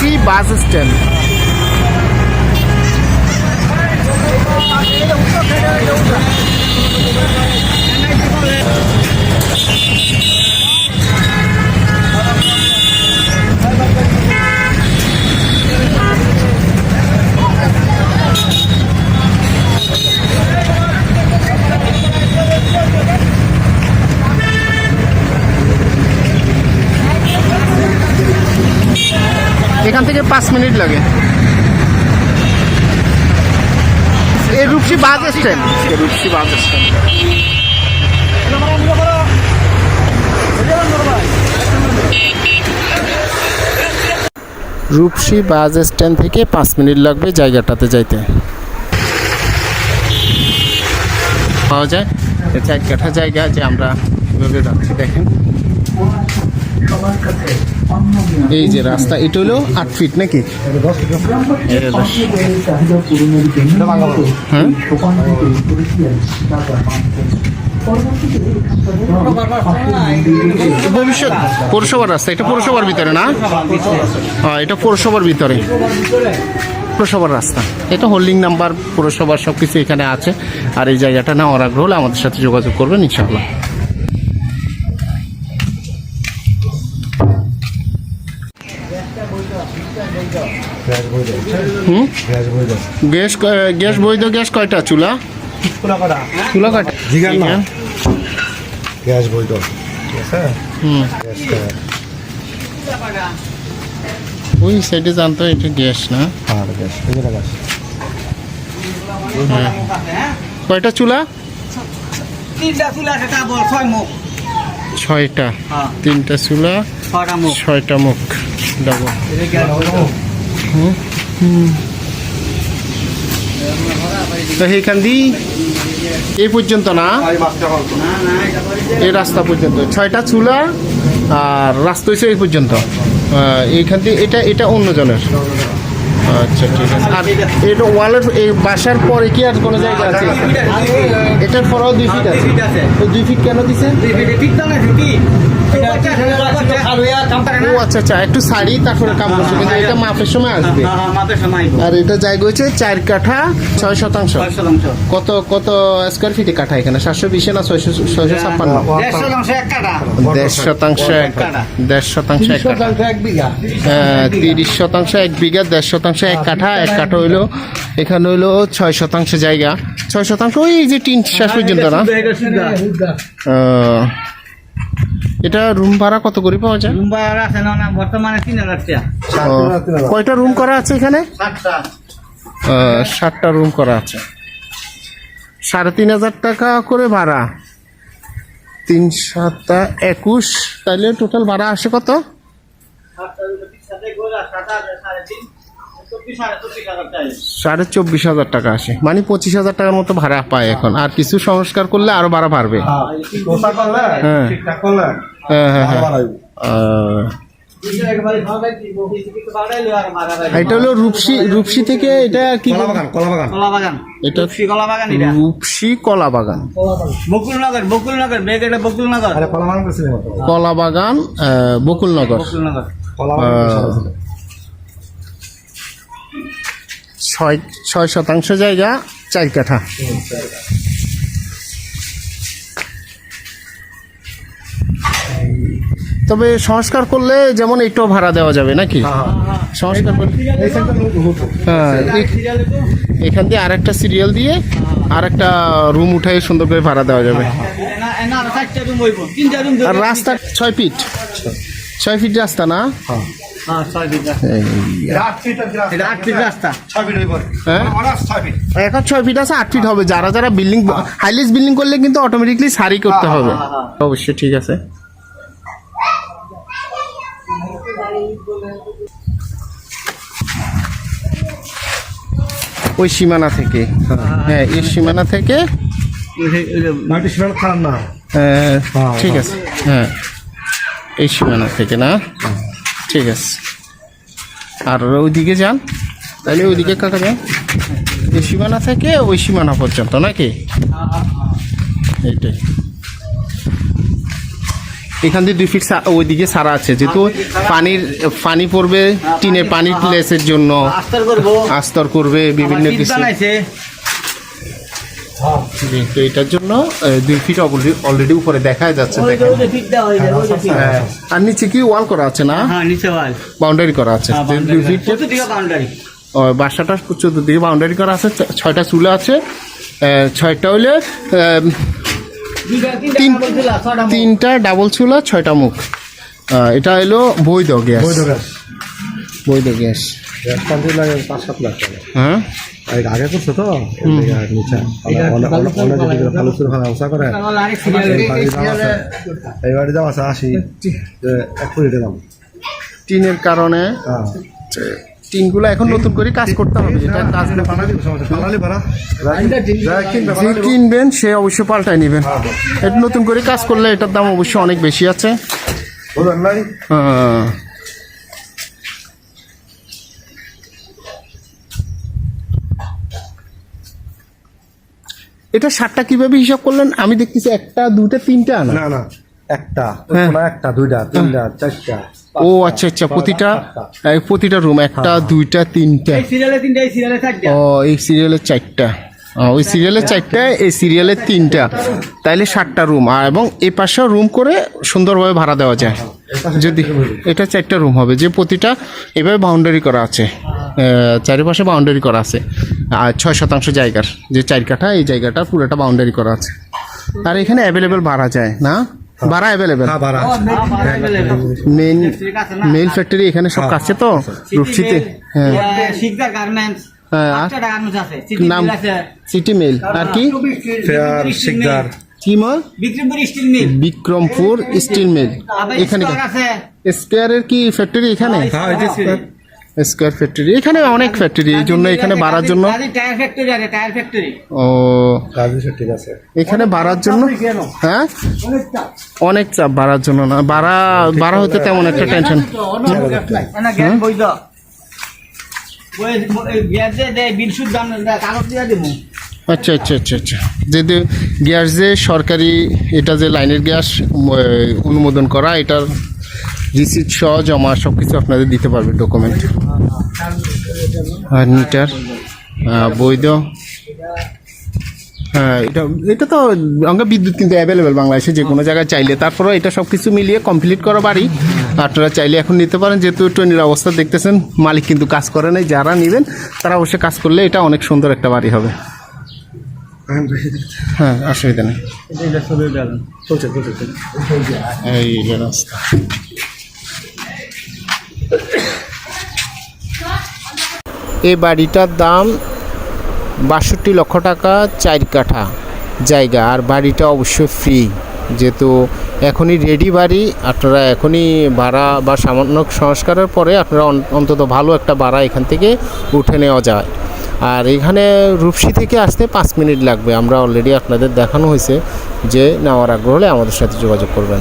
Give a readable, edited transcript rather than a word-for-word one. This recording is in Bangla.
রূপসী বাস স্ট্যান্ড। এখান থেকে 5 মিনিট লাগে। এই রূপসী বাস স্ট্যান্ড, রূপসী বাস স্ট্যান্ড। রূপসী বাস স্ট্যান্ড থেকে 5 মিনিট লাগবে জায়গাটাতে যাইতে। পাওয়া যায় 4 কাঠা জায়গা যে আমরা এভাবে যাচ্ছি। দেখেন এই যে রাস্তা, এটা হলো 8 ফিট নাকি? ভবিষ্যৎ পৌরসভার রাস্তা, এটা পৌরসভার ভিতরে না? হ্যাঁ, এটা পৌরসভার ভিতরে, পৌরসভার রাস্তা। এটা হোল্ডিং নাম্বার পৌরসভার সবকিছু এখানে আছে। আর এই জায়গাটা নেওয়ার আগ্রহ হলে আমাদের সাথে যোগাযোগ করবেন ইনশাআল্লাহ। গ্যাস বৈধ গ্যাস কয়টা? চুলা চুলা কয়টা? গ্যাস বৈধ। ওই সাইডে জানতো এটা গ্যাস না? কয়টা চুলা? 3টা চুলা, সেটা বল 6 মুখ। 6টা, 3টা চুলা, 6টা মুখ ডাবল। তো এইখান দিয়ে এই পর্যন্ত না, এই রাস্তা পর্যন্ত 6টা চুলা আর রাস্তা হয়েছে এই পর্যন্ত। এইখান দিয়ে এটা অন্য জনের। আচ্ছা ঠিক আছে। আর এটা ওয়ালের এই বাসার পরে কি আর কোনো জায়গা আছে? এটার পরেও 2 ফিট আছে। তো 2 ফিট কেন দিছে? ও আচ্ছা আচ্ছা, একটু সারি তারপরে কাম করছে, কিন্তু এটা মাপের সময় আসবে। আর এটা জায়গা হচ্ছে 4 কাঠা 6 শতাংশ। কত কত স্কোয়ার ফিটে কাঠা এখানে? 720 না 656? 1.5 শতাংশ 1 কাঠা, 1.5 শতাংশ 1 কাঠা, 30 শতাংশ 1 বিঘা, 1.5 শতাংশ 1 কাঠা। 1 কাঠা হইলো এখানে হইলো 6 শতাংশ জায়গা। 6 শতাংশ ওই যে 3 শেষ পর্যন্ত না? এটা রুম ভাড়া কত করে পাওয়া যায়? রুম ভাড়া আছে না বর্তমানে 3000 টাকা। কয়টা রুম করা আছে এখানে? 7টা রুম করা আছে। 3,500 টাকা করে ভাড়া। 3 7 21, তাইলে টোটাল ভাড়া আসে কত? 24,500 টাকা আসে, মানে 25,000 টাকার মতো ভাড়া পায় এখন। আর কিছু সংস্কার করলে আরো ভাড়া বাড়বে। এটা হলো রূপসী থেকে এটা কি? কলাবাগান। এটা রূপসী কলাবাগান। বকুলনগর কলাবাগান বকুলনগর। 6 শতাংশ জায়গা, 4 কাঠা। তবে সংস্কার করলে যেমন একটু ভাড়া দেওয়া যাবে নাকি? সংস্কার করলে হ্যাঁ, এখান দিয়ে আরেকটা সিরিয়াল দিয়ে আরেকটা রুম উঠাই সুন্দর করে ভাড়া দেওয়া যাবে। আর রাস্তা 6 ফিট, 6 ফিট রাস্তা না? এখন 6 ফিট আছে, 8 ফিট হবে। যারা যারা বিল্ডিং হাইলিস বিল্ডিং করলে কিন্তু অটোমেটিকলি সারি করতে হবে। অবশ্যই ঠিক আছে। ওই সীমানা থেকে, হ্যাঁ এই সীমানা থেকে ঠিক আছে। হ্যাঁ এই সীমানা থেকে না, ঠিক আছে। আর ওইদিকে যান, তাহলে ওইদিকে কাকা যান। এই সীমানা থেকে ওই সীমানা পর্যন্ত নাকি? এইটাই এখান দিয়ে 2 ফিট ওইদিকে সারা আছে, যেহেতু পানি পড়বে টিনের পানির লেসের জন্য আস্তর করব আস্তর করবে বিভিন্ন শীত কিছু। বানাইছে তো এটার জন্য 2 ফিট অলরেডি উপরে দেখা যাচ্ছে, ওই দেখেন। যে ফিট দেওয়া হয়ে যায় ওই যে ফিট হ্যাঁ, আর নিচে কি ওয়াল করা আছে না, হ্যাঁ নিচে ওয়াল বাউন্ডারি করা আছে 2 ফিট। কত দিকে বাউন্ডারি বাসাটা চতুর্দিকে বাউন্ডারি করা আছে, 6টা চুলা আছে, 6টা হলে তিনটা ডাবল চুলা, 6টা মুখ। এটা হলো বৈধ গ্যাস। বৈধ গ্যাস লাগে 5-7 লাখ টাকা। হ্যাঁ আগে করছো তো নিচে ভালো করে ব্যবসা করে এই বাড়ি দাম আছে 80, 1 কোটি দাম টিনের কারণে টিনগুলো এখন নতুন করে কাজ করতে হবে, যেটা কাজ যে কিনবেন সে অবশ্যই পাল্টায় নেবেন। এটা নতুন করে কাজ করলে এটার দাম অবশ্যই অনেক বেশি আছে। হ্যাঁ। এটা 7টা কিভাবে হিসাব করলেন? আমি দেখতেছি 1টা 2টা 3টা না না না একটা হ্যাঁ। একটা 2টা 3টা 4টা। ও আচ্ছা আচ্ছা, প্রতিটা রুম 1টা 2টা 3টা। এই সিরিয়ালে 3টা এই সিরিয়ালে 4টা ও এই সিরিয়ালে 4টা, ওই সিরিয়ালে 4টা, এই সিরিয়ালে 3টা, তাইলে 7টা রুম। আর এবং এই পাশেও রুম করে সুন্দরভাবে ভাড়া দেওয়া যায়। যদি এটা 4টা রুম হবে, যে প্রতিটা এভাবে বাউন্ডারি করা আছে, চারিপাশে বাউন্ডারি করা আছে, আর 6% জায়গার যে 4 কাঠা, এই জায়গাটা পুরোটা বাউন্ডারি করা আছে। আর এখানে অ্যাভেলেবেল ভাড়া যায় না, ভাড়া অ্যাভেলেবেল। মেইল ফ্যাক্টরি এখানে সব কাছে তো রূপসীতে। হ্যাঁ শিকদার গার্মেন্টস হ্যাঁ, আর 8টা গার্মেন্টস আছে নাম সিটি মেইল। আর কি ফেয়ার শিকদার কি mall? Bikrampur steel mill Bikrampur steel mill. এখানে আছে স্কোয়ারের কি ফ্যাক্টরি এখানে? স্কোয়ার ফ্যাক্টরি এখানে অনেক ফ্যাক্টরি, এই জন্য এখানে বাড়ার জন্য। টায়ার ফ্যাক্টরি আছে, টায়ার ফ্যাক্টরি ও ঠিক আছে এখানে বাড়ার জন্য। হ্যাঁ অনেক চাপ বাড়ার জন্য, না বাড়া হতে তেমন একটা টেনশন। না জ্ঞান বৈধ গ্যাস দে বিল সুদ দাম কাগজ দিয়ে দেবো। আচ্ছা আচ্ছা আচ্ছা আচ্ছা, যদি গ্যাস যে সরকারি, এটা যে লাইনের গ্যাস অনুমোদন করা, এটার রিসিট সহ জমা সব কিছু আপনাদের দিতে পারবে, ডকুমেন্ট। আর মিটার বৈধ। হ্যাঁ এটা তো আমরা বিদ্যুৎ কিন্তু অ্যাভেলেবেল বাংলাদেশে যে কোনো জায়গায় চাইলে। তারপরেও এটা সব কিছু মিলিয়ে কমপ্লিট করা বাড়ি, আপনারা চাইলে এখন নিতে পারেন। যেহেতু ট্রেনের অবস্থা দেখতেছেন, মালিক কিন্তু কাজ করে নাই, যারা নেবেন তারা অবশ্যই কাজ করলে এটা অনেক সুন্দর একটা বাড়ি হবে। হ্যাঁ অসুবিধা নেই, এই রাস্তা। এই বাড়িটার দাম 62 লক্ষ টাকা, 4 কাঠা জায়গা। আর বাড়িটা অবশ্যই ফ্রি, যেহেতু এখনই রেডি বাড়ি। আপনারা এখনই ভাড়া বা সামান্য সংস্কারের পরে আপনারা অন্তত ভালো একটা ভাড়া এখান থেকে উঠে নেওয়া যায়। আর এখানে রূপসী থেকে আসতে 5 মিনিট লাগবে। আমরা অলরেডি আপনাদের দেখানো হয়েছে, যে নেওয়ার আগ্রহ হলে আমাদের সাথে যোগাযোগ করবেন।